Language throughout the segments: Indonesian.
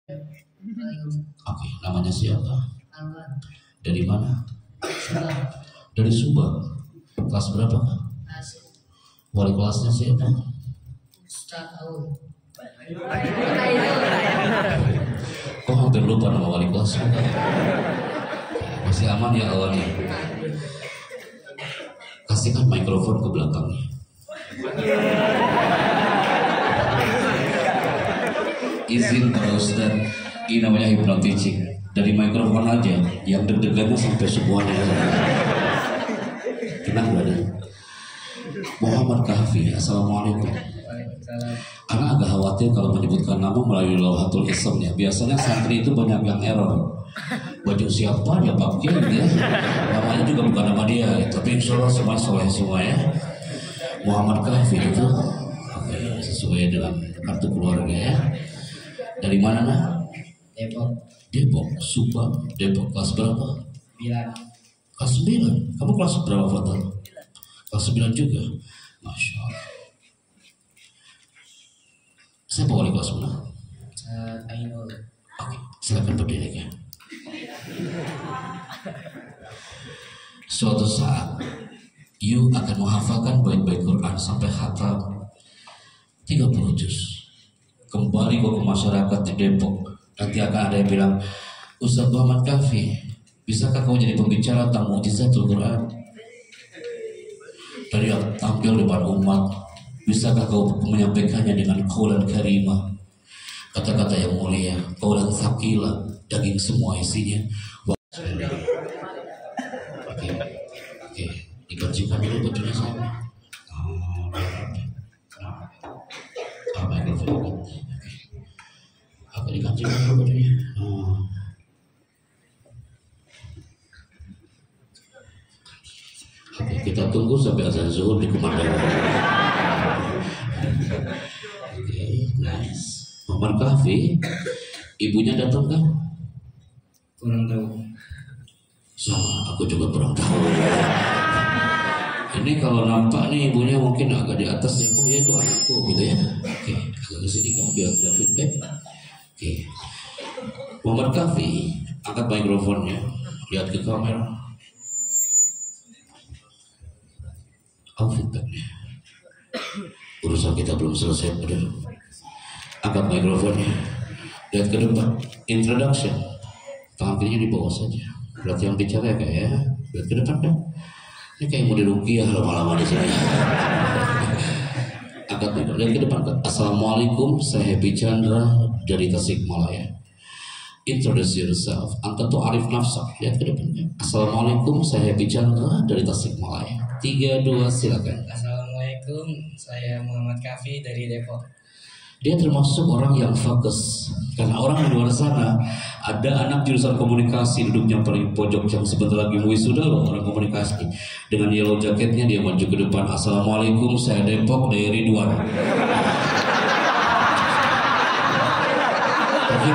Oke, namanya siapa? Alwan. Dari mana? Subang. Dari Subang. Kelas berapa? Asik. Wali kelasnya siapa? Ustaz Aul. Kok hampir lupa nama wali kelasnya? Masih aman ya awalnya? Kasihkan mikrofon ke belakangnya. Izin Pak Ustaz, ini namanya hypnotising. Dari mikrofon aja, yang deg-degannya sampai semuanya. Tenang berada. Muhammad Kahfi, Assalamualaikum. Karena agak khawatir kalau menyebutkan nama melalui Lauhatul Ismnya. Biasanya santri itu banyak yang error. Baju siapa dia pakai ya. Namanya juga bukan nama dia, tapi insya Allah semua soleh semua ya. Muhammad Kahfi itu sesuai dengan kartu keluarga ya. Dari mana nah? Depok. Depok, Subang, Depok. Kelas berapa? 9. Kelas 9. Kamu kelas berapa Fatal? Kelas 9 juga. Masya Allah. Siapa wali kelas mana? Ainul. Oke, silakan berdiri ya. Suatu saat, you akan menghafalkan baik-baik Quran sampai khatam 30 juz. Kembali ke masyarakat di Depok. Nanti akan ada yang bilang, Ustaz Muhammad Kahfi, bisakah kau jadi pembicara tentang mukjizatul Quran? Dari yang tampil depan umat, bisakah kau menyampaikannya dengan qaulan karimah, kata-kata yang mulia, qaulan tsaqila, daging semua isinya. Oke, dikerjakan dulu bajunya sama. Apa dikerjakan dulu bajunya? Oke, kita tunggu sampai azan zuhur dikumandangkan. Oke, nice. Muhammad Kahfi, ibunya datang kan? Kurang tahu. Sama, aku juga kurang tahu. Ini kalau nampak nih ibunya mungkin agak di atas ya, oh ya itu anakku gitu ya. Oke, agak kesini kan biar ada feedback. Oke, Muhammad Kahfi, angkat mikrofonnya, lihat ke kamera. Feedbacknya. Urusan kita belum selesai, udah. Angkat mikrofonnya, lihat ke depan. Introduction, tangan kirinya di bawah saja. Berarti yang bicara kayak ya, lihat ke depan kan. Ini kayak mau diruqyah lama-lama di sini. Angkat mikrofonnya, lihat ke depan kan. Assalamualaikum, saya Happy Chandra dari Tasikmalaya. Introduce yourself. Anta tuh arif nafsak. Lihat ke depan kan. Assalamualaikum, saya Happy Chandra dari Tasikmalaya. 3, 2, silakan. Assalamualaikum, saya Muhammad Kahfi dari Depok. Dia termasuk orang yang fokus. Karena orang di luar sana ada anak jurusan komunikasi duduknya paling pojok yang sebentar lagi wisuda loh, orang komunikasi. Dengan yellow jaketnya dia maju ke depan. Assalamualaikum, saya Depok dari Ridwan.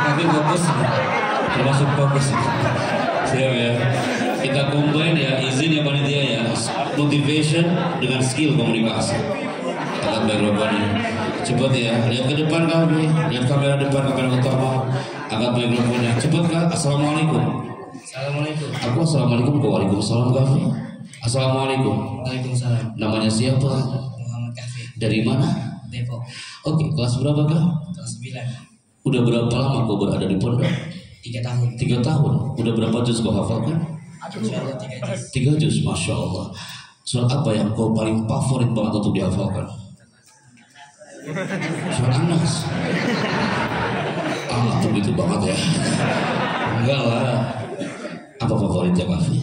Tapi fokus, termasuk fokus. Siap ya. Kita combine ya, izin ya panitia ya, motivation dengan skill komunikasi. Angkat mikrofonnya, cepat ya, lihat ke depan kami, lihat kamera depan, kamera utama. Angkat mikrofonnya, cepat kak. Assalamualaikum. Assalamualaikum. Aku assalamualaikum ke waalaikumsalam Kahfi. Assalamualaikum. Waalaikumsalam. Namanya siapa? Muhammad Kahfi. Dari mana? Depok. Oke, kelas berapa kak? Kelas 9. Udah berapa lama kau berada di pondok? 3 tahun. 3 tahun. Udah berapa juz kau hafalkan? Insyaallah 3 juz. 3 juz, masya Allah. Surat apa yang kau paling favorit banget untuk dihafalkan? Surat An-Nas. Ah, begitu banget ya. Enggak lah. Apa favoritnya Kahfi?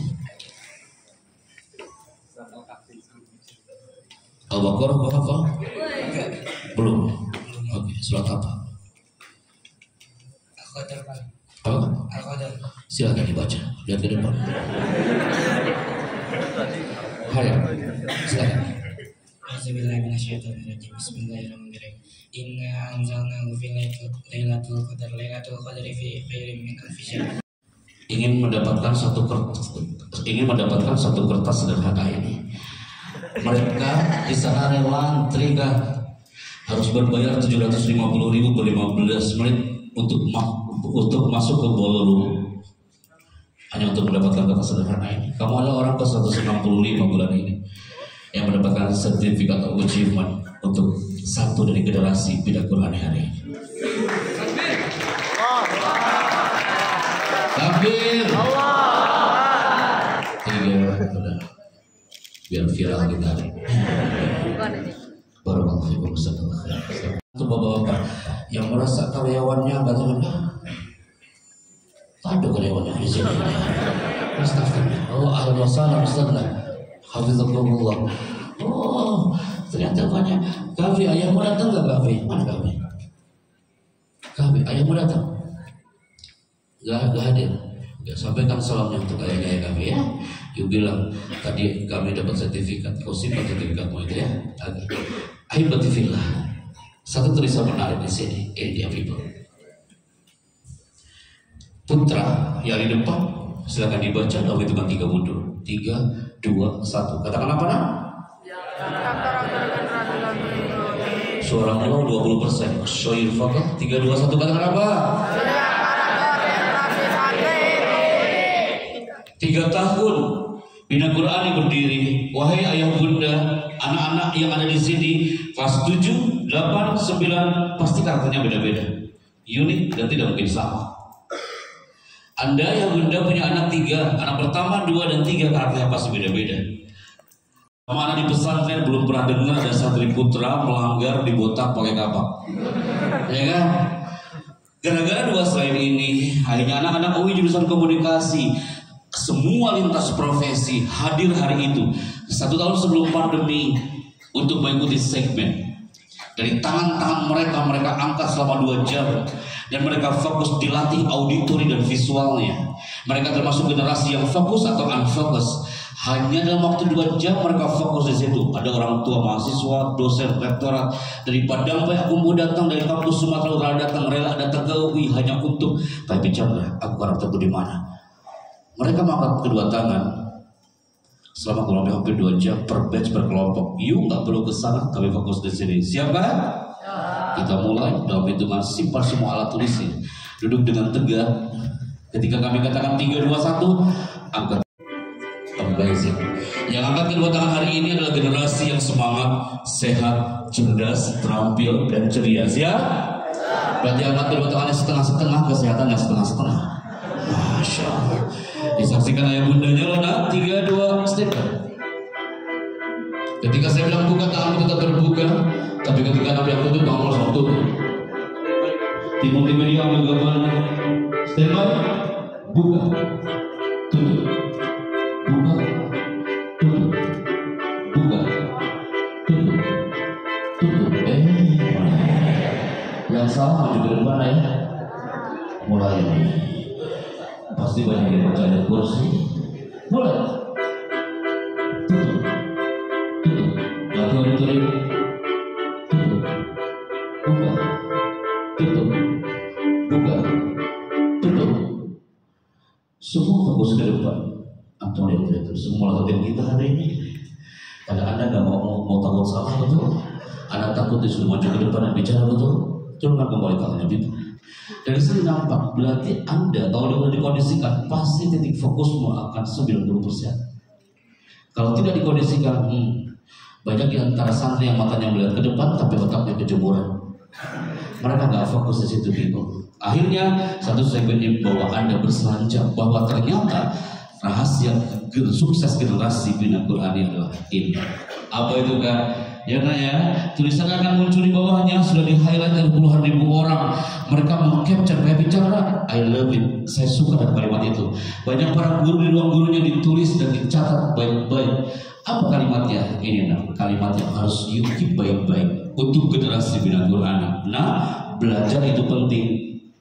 Al-Baqarah kau hafal? Belum. Oke, surat apa? Al-Qadar paling. Apa? Al-Qadar. Silakan dibaca. Lihat ke depan. Hai, silakan. Auzubillahiminasyaitonirrajim. Bismillahirrahmanirrahim. Inna anzalnahu fi lailatul qadar. Lailatul qadri fi khairin min alfi syahr. Ingin mendapatkan satu kertas sederhana ini. Mereka di sana rela antri harus berbayar 750.000 per 15 menit untuk untuk masuk ke ballroom hanya untuk mendapatkan kata sederhana ini. Kamu adalah orang ke 165 bulan ini yang mendapatkan sertifikat of achievement untuk satu dari generasi bidak Quran hari ini. Takbir. Tiga, biar viral kita hari ini. Barakallahu fikum. Untuk bapak-bapak yang merasa karyawannya nggak tahu, ada karyawannya di sini. Astagfirullah. Oh, ahlan wa sahlan Ustazlah. Hafizakumullah. Oh, ternyata banyak. Kafi, ayahmu datang nggak Kafi? Mana Kafi? Kafi, ayahmu datang? Gak hadir. Ya, sampaikan salamnya untuk ayah kami ya. You bilang tadi kami dapat sertifikat. Kau simpan sertifikatmu itu ya. Ahibati fillah. Satu tulisan menarik di sini. India people. Putra yang di depan silakan dibaca dalam hitungan 3 mundur. 3, 2, 1. Katakan apa nak? Suara nol 20%. Syair fakah 3, 2, 1. Katakan apa? 3 tahun Bina Qur'ani berdiri. Wahai ayah bunda, anak-anak yang ada di sini, kelas 7, 8, 9, pasti karakternya beda-beda, unik dan tidak mungkin sama. Anda yang bunda punya anak 3, anak pertama, 2, dan 3 karakternya pasti beda-beda. Sama anak di pesantren belum pernah dengar ada santri putra melanggar di botak pakai kapak, ya kan? Gara-gara 2 slide ini, akhirnya anak-anak UI jurusan komunikasi semua lintas profesi hadir hari itu 1 tahun sebelum pandemi untuk mengikuti segmen. Dari tangan-tangan mereka angkat selama 2 jam dan mereka fokus dilatih auditori dan visualnya. Mereka termasuk generasi yang fokus atau unfokus. Hanya dalam waktu 2 jam mereka fokus di situ. Ada orang tua, mahasiswa, dosen, rektorat dari Padang Payakumbuh datang, dari kampus Sumatera Utara datang, rela datang ke UI hanya untuk Pak bicara, aku karakterku di mana? Mereka mengangkat kedua tangan selama kurang lebih hampir 2 jam per batch per kelompok. You nggak perlu ke sana, kami fokus di sini. Siap kan? Kita mulai dalam hitungan simpel semua alat tulisnya. Duduk dengan tegak. Ketika kami katakan 3, 2, 1, angkat. Amazing. Yang angkat kedua tangan hari ini adalah generasi yang semangat, sehat, cerdas, terampil, dan ceria. Siap? Berarti angkat kedua tangannya setengah-setengah, kesehatannya setengah-setengah. Masya Allah. Disaksikan ayah bundanya loh nak. 3, 2, step. Ketika saya bilang buka, tanganmu tetap terbuka. Tapi ketika Nabi yang tutup, tanganmu langsung tutup. Tim multimedia ambil gambarnya. Step by. Buka, tutup, buka, tutup, buka, tutup, tutup. Yang sama juga depan ya. Mulai. Pasti banyak yang percaya kursi. Mulai. Tutup. Tutup. Lagi auditori. Tutup. Buka. Tutup. Buka. Tutup. Semua fokus ke depan. Antum lihat itu. Semua latihan kita hari ini. Karena Anda nggak mau takut salah betul. Anda takut disuruh maju ke depan dan bicara betul. Turunkan kembali tangannya gitu. Dari sini nampak berarti Anda kalau sudah dikondisikan pasti titik fokusmu akan 90%. Kalau tidak dikondisikan, banyak di antara santri yang matanya melihat ke depan tapi otaknya kejemuran. Mereka nggak fokus di situ gitu. Akhirnya satu segmen ini bahwa Anda berselancar bahwa ternyata rahasia sukses generasi Bina Qur'ani adalah ini. Apa itu kan? Ya nanya, tulisan akan muncul di bawahnya sudah di highlight dari puluhan ribu orang. Mereka meng-capture kayak bicara, I love it. Saya suka dengan kalimat itu. Banyak para guru di ruang gurunya ditulis dan dicatat baik-baik. Apa kalimatnya? Ini nah, kalimat yang harus you keep baik-baik untuk generasi Bina Qur'ani. Nah, belajar itu penting,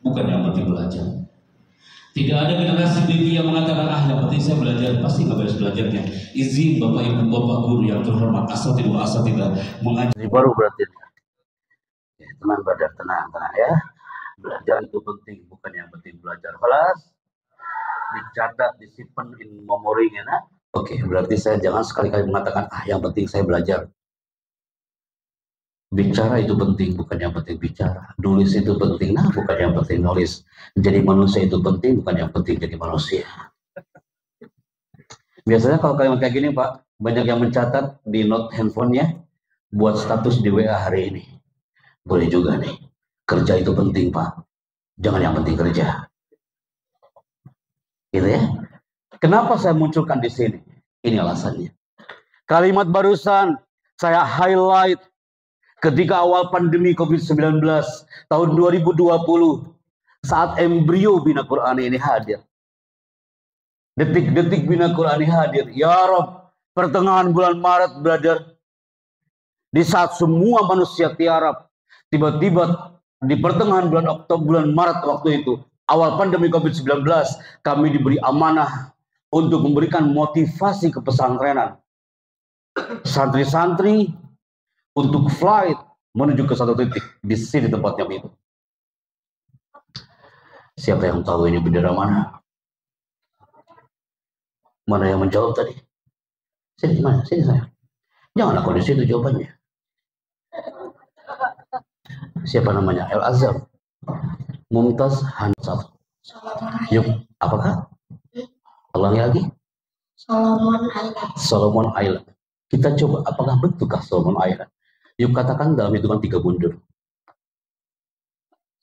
bukan yang penting belajar. Tidak ada generasi baby yang mengatakan yang penting saya belajar, pasti nggak beres belajarnya. Izin bapak ibu bapak guru yang terhormat, asal tidak mengajar. Ini baru berarti. Tenang badan, tenang ya. Belajar itu penting, bukan yang penting belajar. Kelas dicatat, disimpan in memorinya. Nah, oke, berarti saya jangan sekali-kali mengatakan yang penting saya belajar. Bicara itu penting, bukan yang penting bicara. Nulis itu penting, nah bukan yang penting nulis. Jadi manusia itu penting, bukan yang penting jadi manusia. Biasanya kalau kalimat kayak gini Pak, banyak yang mencatat di note handphonenya buat status di WA hari ini. Boleh juga nih, kerja itu penting Pak, jangan yang penting kerja. Gitu ya. Kenapa saya munculkan di sini? Ini alasannya. Kalimat barusan saya highlight ketika awal pandemi COVID-19 tahun 2020, saat embrio Bina Qur'ani ini hadir. Detik-detik Bina Qur'ani hadir. Ya Rob, pertengahan bulan Maret, brother. Di saat semua manusia tiarap, tiba-tiba di pertengahan bulan Oktober, bulan Maret waktu itu, awal pandemi COVID-19, kami diberi amanah untuk memberikan motivasi ke pesantrenan. Santri-santri untuk flight menuju ke satu titik. Di sini tempatnya itu. Siapa yang tahu ini bendera mana? Mana yang menjawab tadi? Sini mana? Sini saya. Jangan aku di situ jawabannya. Siapa namanya? El Azhar. Mumtaz Hansaf. Yuk, apakah? Ulangi lagi. Solomon Island. Kita coba, apakah betulkah Solomon Island? Yuk katakan dalam hitungan 3 mundur.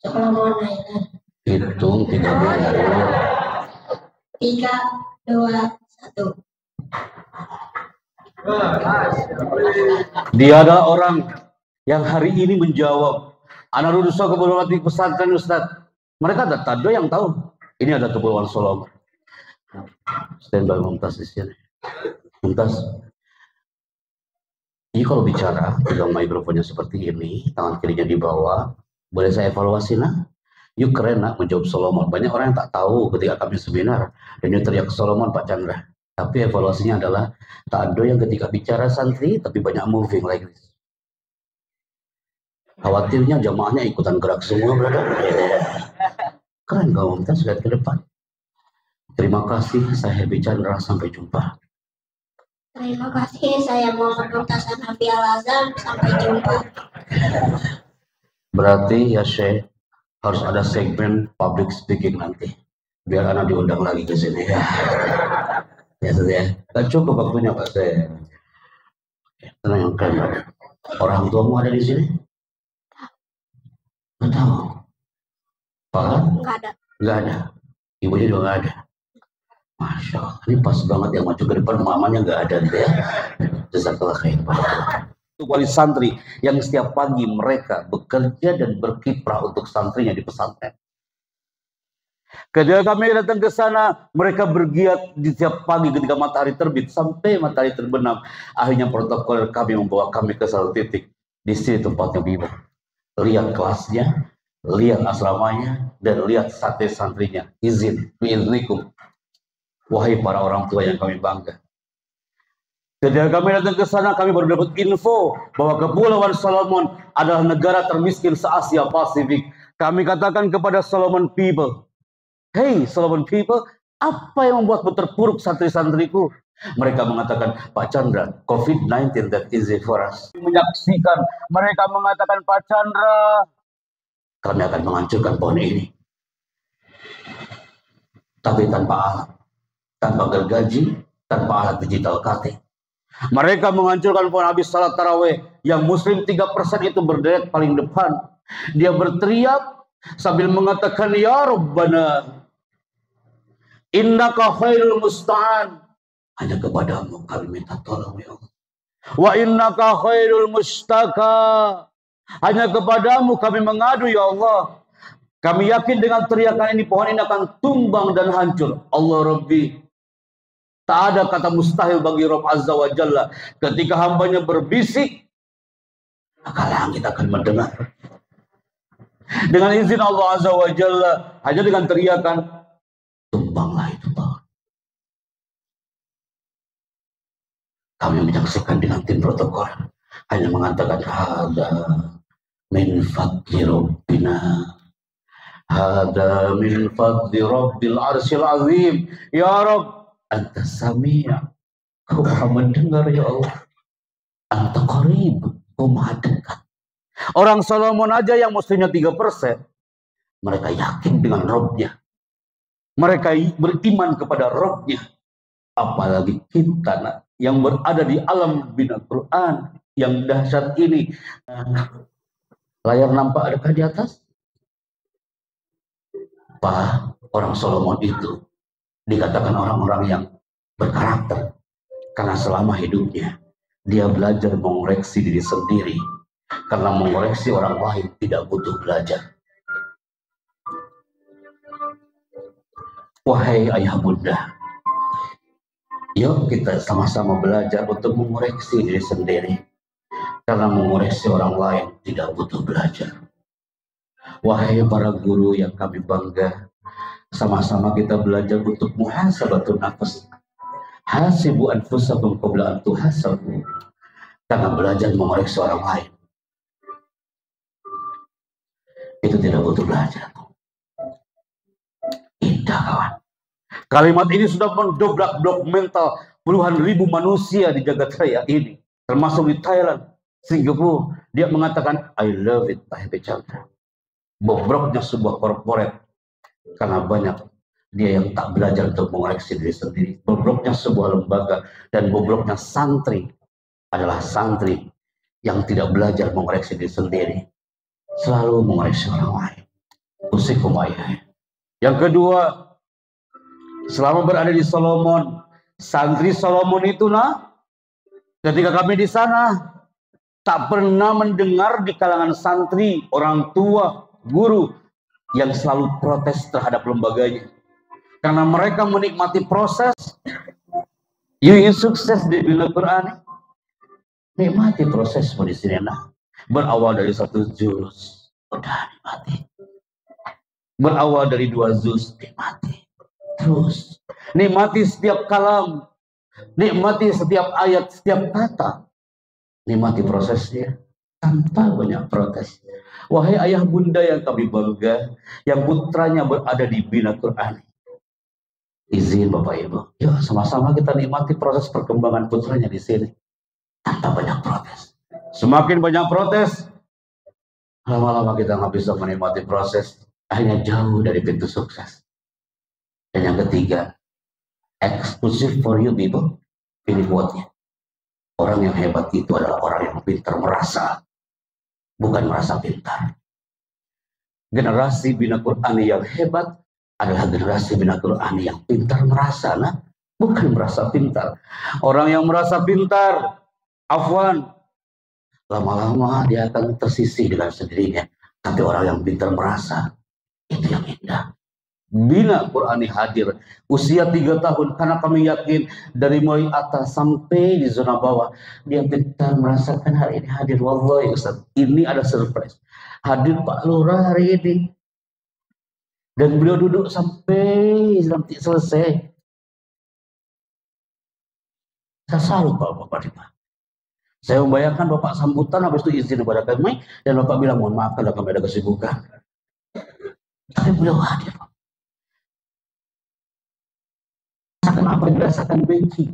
Solomon Island. Hitung 3 mundur. 3, 2, 1. Dia ada orang yang hari ini menjawab, anak rusa kepulauan di pesantren Ustaz. Mereka ada tado yang tahu. Ini ada kepulauan Solomon. Stand by Mumtaz di sini. Mumtaz. Ini kalau bicara dengan mikrofonnya seperti ini, tangan kirinya di bawah, boleh saya evaluasi nah? Yuk keren nak menjawab Solomon. Banyak orang yang tak tahu ketika kami seminar dan yuk teriak Solomon Pak Chandra. Tapi evaluasinya adalah tak ada yang ketika bicara santri tapi banyak moving like this. Khawatirnya jamaahnya ikutan gerak semua, brother. Keren kau Mumtaz, lihat ke depan. Terima kasih, saya Happy Chandra, sampai jumpa. Terima kasih, saya Muhammad Mumtaz Hanafi Al-Azhar, sampai jumpa. Berarti ya Syekh, harus ada segmen public speaking nanti. Biar anak diundang lagi ke sini ya. Ya sudah, tak cukup waktunya Pak saya. Tenang yang keren. Orang tuamu ada di sini? Nggak tahu. Pak? Nggak ada. Nggak ada. Ibunya juga nggak ada. Masya Allah, ini pas banget yang maju ke depan, mamanya nggak ada gitu ya. Jazakallah khair. Wali santri yang setiap pagi mereka bekerja dan berkiprah untuk santrinya di pesantren. Ketika kami datang ke sana, mereka bergiat di setiap pagi ketika matahari terbit sampai matahari terbenam. Akhirnya protokol kami membawa kami ke satu titik. Di sini tempatnya Bima. Lihat kelasnya, lihat asramanya, dan lihat santrinya. Izin, biiznikum. Wahai para orang tua yang kami bangga. Ketika kami datang ke sana, kami baru dapat info bahwa Kepulauan Solomon adalah negara termiskin se-Asia Pasifik. Kami katakan kepada Solomon people, hey Solomon people, apa yang membuatmu terpuruk santri-santriku? Mereka mengatakan, Pak Chandra, COVID-19 that easy for us. Menyaksikan, mereka mengatakan, Pak Chandra, kami akan menghancurkan pohon ini. Tapi tanpa alat. Tanpa gergaji, tanpa alat digital cutting. Mereka menghancurkan pohon habis salat tarawih. Yang muslim 3% itu berderet paling depan. Dia berteriak sambil mengatakan, Ya Rabbana, innaka khairul musta'an. Hanya kepadamu kami minta tolong ya Allah. Wa innaka khairul mustaka. Hanya kepadamu kami mengadu ya Allah. Kami yakin dengan teriakan ini pohon ini akan tumbang dan hancur. Allah Rabbi. Tak ada kata mustahil bagi Rabb Azza wa Jalla. Ketika hambanya berbisik, maka langit akan mendengar. Dengan izin Allah Azza wa Jalla, hanya dengan teriakan, tumbanglah itu pohon. Kami menyaksikan dengan tim protokol, hanya mengatakan, Hada min fadli Rabbina. Hada min fadli Rabbil Arsyil Azim. Ya Rabb, Anta Sami', kau maha mendengar ya Allah. Anta Qarib, kau maha dekat. Orang Solomon aja yang muslimnya 3%, mereka yakin dengan Robnya. Mereka beriman kepada Robnya. Apalagi kita yang berada di alam bina Quran yang dahsyat ini. Layar nampak adakah di atas? Pak, orang Solomon itu dikatakan orang-orang yang berkarakter karena selama hidupnya dia belajar mengoreksi diri sendiri, karena mengoreksi orang lain tidak butuh belajar. Wahai ayah bunda, yuk kita sama-sama belajar untuk mengoreksi diri sendiri, karena mengoreksi orang lain tidak butuh belajar. Wahai para guru yang kami bangga, sama-sama kita belajar untuk muhasabatun nafas. Hasibu anfusakum qabla an tuhasabu. Karena belajar mengoreksi orang lain itu tidak butuh belajar. Indah kawan. Kalimat ini sudah mendobrak blok mental puluhan ribu manusia di jagat raya ini, termasuk di Thailand, Singapura. Dia mengatakan I love it, I have a child. Bobroknya sebuah korporat karena banyak dia yang tak belajar untuk mengoreksi diri sendiri. Bobroknya sebuah lembaga dan bobroknya santri adalah santri yang tidak belajar mengoreksi diri sendiri, selalu mengoreksi orang lain. Usikum ayah. Yang kedua, selama berada di Solomon, santri Solomon itu ketika kami di sana tak pernah mendengar di kalangan santri, orang tua, guru yang selalu protes terhadap lembaganya. Karena mereka menikmati proses. You ingin sukses di bina Quran, nikmati prosesmu di sini. Berawal dari 1 juz, udah nikmati. Berawal dari 2 juz, nikmati. Terus nikmati setiap kalam, nikmati setiap ayat, setiap kata, nikmati prosesnya tanpa banyak protes. Wahai ayah bunda yang kami bangga, yang putranya berada di bina Quran, izin Bapak Ibu, yuk sama-sama kita nikmati proses perkembangan putranya di sini tanpa banyak protes. Semakin banyak protes, lama-lama kita nggak bisa menikmati proses, akhirnya jauh dari pintu sukses. Dan yang ketiga, exclusive for you people, ini quote-nya. Orang yang hebat itu adalah orang yang pintar merasa, bukan merasa pintar. Generasi bina Quran yang hebat adalah generasi bina Quran yang pintar merasa, bukan merasa pintar. Orang yang merasa pintar, afwan, lama-lama dia akan tersisih dengan sendirinya. Tapi orang yang pintar merasa, itu yang indah. Bina Qurani hadir usia 3 tahun, karena kami yakin dari mulai atas sampai di zona bawah dia pintar merasakan hari ini hadir. Wallahi Ustaz, ini ada surprise, hadir Pak Lurah hari ini dan beliau duduk sampai nanti selesai. Saya salut Bapak. Saya membayangkan Bapak sambutan, habis itu izin kepada kami dan Bapak bilang mohon maaf kalau kami ada kesibukan, tapi beliau hadir. Kenapa dirasakan benci?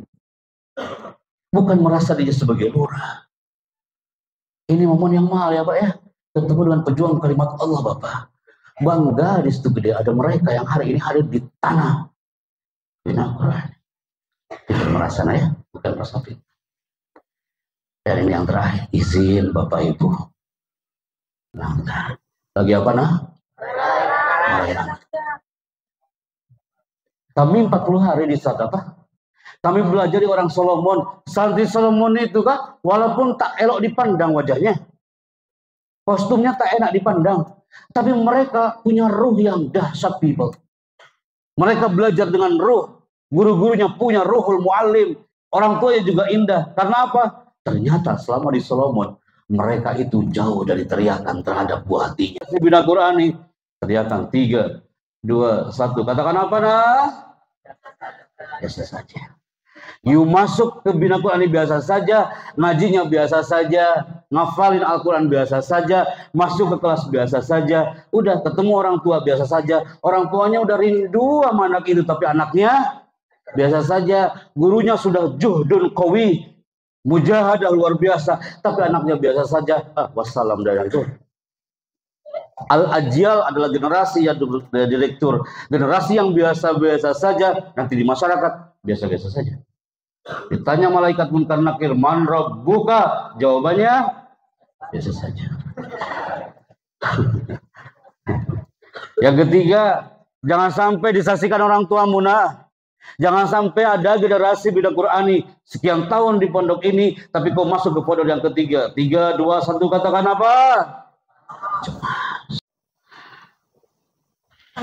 Bukan merasa dia sebagai lurah. Ini momen yang mahal ya Pak ya. Ketemu dengan pejuang kalimat Allah Bapak. Bangga di situ gede ada mereka yang hari ini hadir di tanah bina Quran. Itu merasa ya, bukan merasa pintar. Dan ini yang terakhir, izin Bapak Ibu. Lagi apa Merayakan. Kami 40 hari di saat apa? Kami belajar di orang Solomon. Santri Solomon itu walaupun tak elok dipandang wajahnya, kostumnya tak enak dipandang, tapi mereka punya ruh yang dahsyat people. Mereka belajar dengan ruh. Guru-gurunya punya ruhul muallim. Orang tuanya juga indah. Karena apa? Ternyata selama di Solomon, mereka itu jauh dari teriakan terhadap buah hatinya. Di bina Quran nih, teriakan 3, 2, 1. Katakan apa biasa saja. You masuk ke bina Quran ini biasa saja, ngajinya biasa saja, ngafalin Al-Quran biasa saja, masuk ke kelas biasa saja, udah ketemu orang tua biasa saja. Orang tuanya udah rindu sama anak itu, tapi anaknya biasa saja. Gurunya sudah juhdun qawi, mujahadah luar biasa, tapi anaknya biasa saja. Wassalam dari itu. Al-ajyal adalah generasi yang direktur, generasi yang biasa-biasa saja, nanti di masyarakat biasa-biasa saja. Ditanya malaikat munkar nakir, man rabbuka? Jawabannya biasa saja. Yang ketiga, jangan sampai disaksikan orang tuamu, nah. Jangan sampai ada generasi bidah Qurani sekian tahun di pondok ini, tapi kau masuk ke pondok yang ketiga. 3, 2, 1, katakan apa?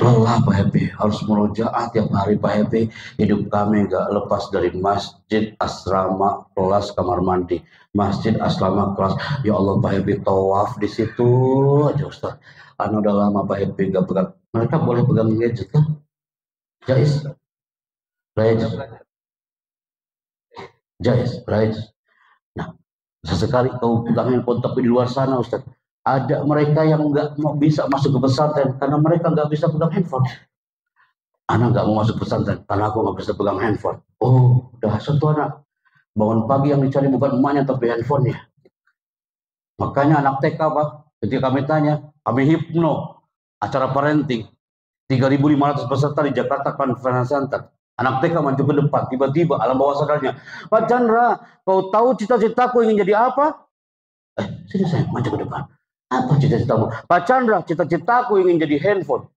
Lelah Pak Happy, harus merojaah tiap hari Pak Happy. Hidup kami gak lepas dari masjid, asrama, kelas, kamar mandi. Masjid, asrama, kelas. Ya Allah Pak Happy, tawaf di situ aja Ustaz. Anu udah lama Pak Happy gak pegang. Mereka boleh pegang gadget kan? Jais? Jais? Jais? Jais? Nah, sesekali kau pegang handphone tapi di luar sana Ustaz. Ada mereka yang nggak mau bisa masuk ke pesantren karena mereka nggak bisa pegang handphone. Anak nggak mau masuk pesantren karena aku nggak bisa pegang handphone. Oh, udah satu anak bangun pagi yang dicari bukan emaknya tapi handphonenya. Makanya anak TK Pak, ketika kami tanya, kami hipno acara parenting 3.500 peserta di Jakarta Conference Center. Anak TK maju ke depan, tiba-tiba alam bawah sadarnya, Pak Chandra, kau tahu cita-citaku ingin jadi apa? Sini saya maju ke depan. Apa cita-citamu? Pak Chandra, cita-citaku ingin jadi handphone.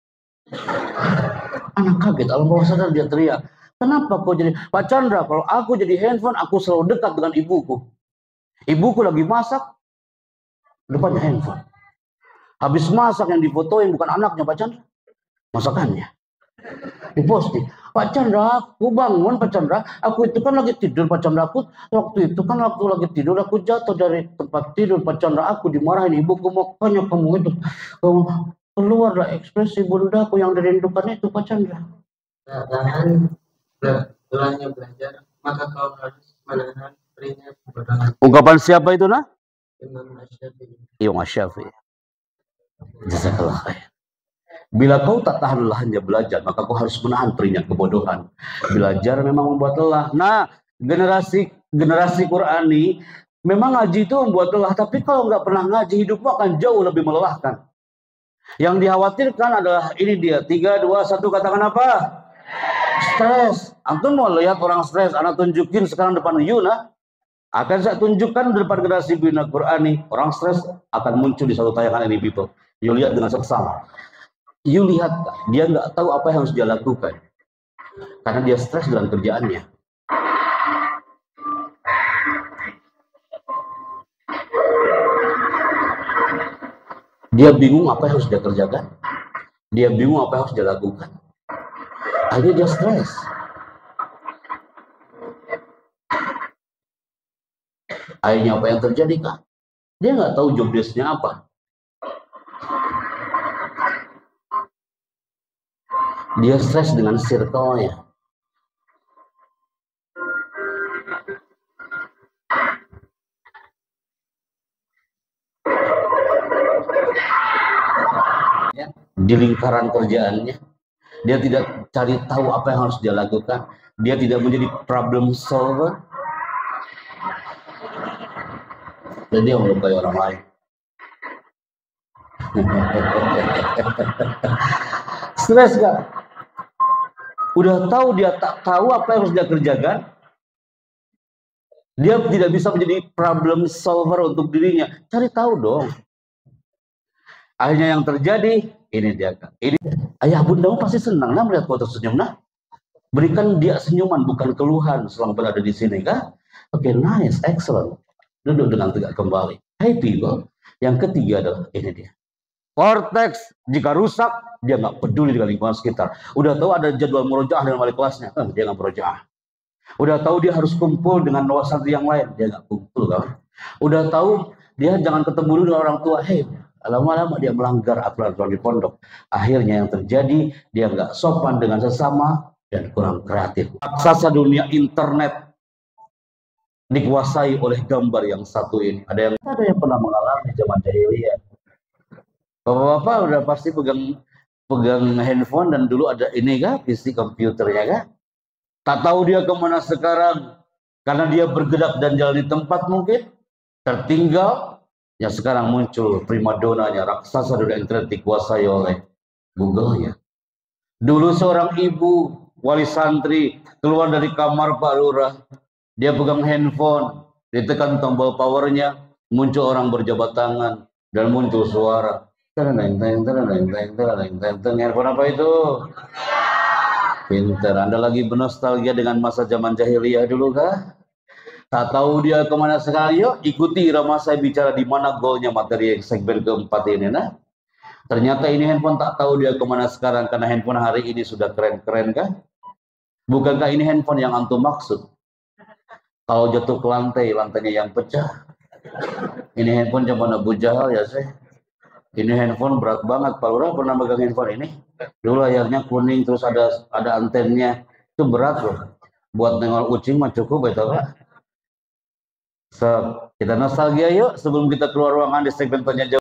Anak kaget, alam bawah sadar dia teriak. Kenapa kau jadi? Pak Chandra, kalau aku jadi handphone, aku selalu dekat dengan ibuku. Ibuku lagi masak, depannya handphone. Habis masak yang difotoin bukan anaknya Pak Chandra, masakannya. Diposting. Pak Chandra, aku bangun Pak Chandra, aku itu kan lagi tidur Pak Chandra, aku waktu itu kan waktu lagi tidur aku jatuh dari tempat tidur Pak Chandra, aku dimarahin ibuku, makanya kamu itu kamu keluarlah ekspresi bundaku yang dirindukan itu Pak Chandra. Dan belahnya belajar, maka kau harus menahan perihnya kebodohan. Ungkapan siapa itu nah? Imam Asy-Syafi'i. Imam Asy-Syafi'i. Jazakallah khair. Bila kau tak tahan lelahnya belajar, maka kau harus menahan perihnya kebodohan. Belajar memang membuat lelah. Nah, generasi Qurani memang ngaji itu membuat lelah, tapi kalau nggak pernah ngaji, hidupmu akan jauh lebih melelahkan. Yang dikhawatirkan adalah ini dia. 3, 2, 1, katakan apa? Stres. Antum mau lihat orang stres? Anak tunjukin sekarang depan Yuna. Akan saya tunjukkan di depan generasi bina Qurani. Orang stres akan muncul di satu tayangan ini, people. You lihat dengan seksama. You lihat, dia nggak tahu apa yang harus dia lakukan. Karena dia stres dengan kerjaannya. Dia bingung apa yang harus dia kerjakan. Dia bingung apa yang harus dia lakukan. Akhirnya dia stres. Akhirnya apa yang terjadi kah? Dia nggak tahu job desk-nya apa. Dia stres dengan circle-nya. Di lingkaran kerjaannya, dia tidak cari tahu apa yang harus dia lakukan. Dia tidak menjadi problem solver. Dan dia melukai orang lain. Stres gak? Udah tahu dia tak tahu apa yang harus dia kerjakan. Dia tidak bisa menjadi problem solver untuk dirinya. Cari tahu dong. Akhirnya yang terjadi, ini dia Kak. Ini ayah bundamu pasti senang nah melihat kau tersenyum nah. Berikan dia senyuman bukan keluhan selama berada di sini Kak. Oke, nice, excellent. Duduk dengan tegak kembali. Hey people. Yang ketiga adalah ini dia. Korteks jika rusak, dia nggak peduli dengan lingkungan sekitar. Udah tahu ada jadwal murojaah dengan wali kelasnya, dia nggak murojaah. Udah tahu dia harus kumpul dengan santri yang lain, dia nggak kumpul kan. Udah tahu dia jangan ketemu dulu dengan orang tua, lama-lama dia melanggar aturan di pondok. Akhirnya yang terjadi, dia nggak sopan dengan sesama dan kurang kreatif. Raksasa dunia internet dikuasai oleh gambar yang satu ini. Ada yang pernah mengalami zaman jahiliyah. Bapak-bapak udah pasti pegang handphone dan dulu ada ini kah, PC komputernya kah? Tak tahu dia kemana sekarang. Karena dia bergerak dan jalan di tempat mungkin tertinggal, yang sekarang muncul primadonanya, raksasa dunia internet dikuasai oleh Google ya. Dulu seorang ibu wali santri keluar dari kamar Pak Lurah, dia pegang handphone, ditekan tombol powernya, muncul orang berjabat tangan dan muncul suara. Handphone apa itu? Pinter, Anda lagi bernostalgia dengan masa zaman jahiliyah dulu kah? Tak tahu dia kemana sekarang. Yuk ikuti irama saya bicara di mana goalnya materi segmen keempat ini. Nah, ternyata ini handphone tak tahu dia kemana sekarang, karena handphone hari ini sudah keren-keren kan? Bukankah ini handphone yang antum maksud? Kalau jatuh ke lantai, lantainya yang pecah. Ini handphone zaman Abu Jahal ya sih. Ini handphone berat banget. Pak Lurah pernah megang handphone ini? Dulu layarnya kuning, terus ada antennya. Itu berat loh. Buat nengok kucing mah cukup betul Pak. So, kita nostalgia yuk sebelum kita keluar ruangan di segmen tanya jawab.